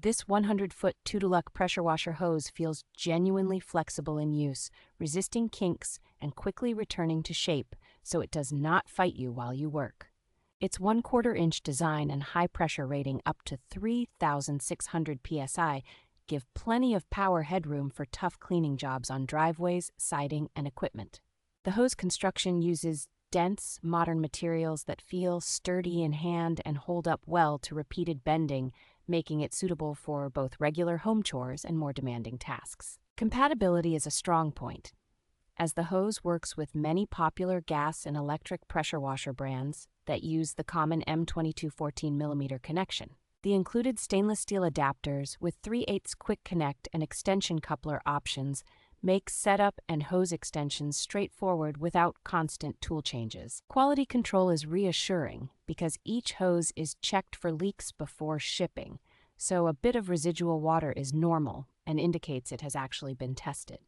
This 100-foot TUTULUCK pressure washer hose feels genuinely flexible in use, resisting kinks and quickly returning to shape, so it does not fight you while you work. Its 1/4-inch design and high pressure rating up to 3,600 psi give plenty of power headroom for tough cleaning jobs on driveways, siding, and equipment. The hose construction uses dense, modern materials that feel sturdy in hand and hold up well to repeated bending, making it suitable for both regular home chores and more demanding tasks. Compatibility is a strong point, as the hose works with many popular gas and electric pressure washer brands that use the common M22 14mm connection. The included stainless steel adapters with 3/8 quick connect and extension coupler options make setup and hose extensions straightforward without constant tool changes. Quality control is reassuring because each hose is checked for leaks before shipping, so a bit of residual water is normal and indicates it has actually been tested.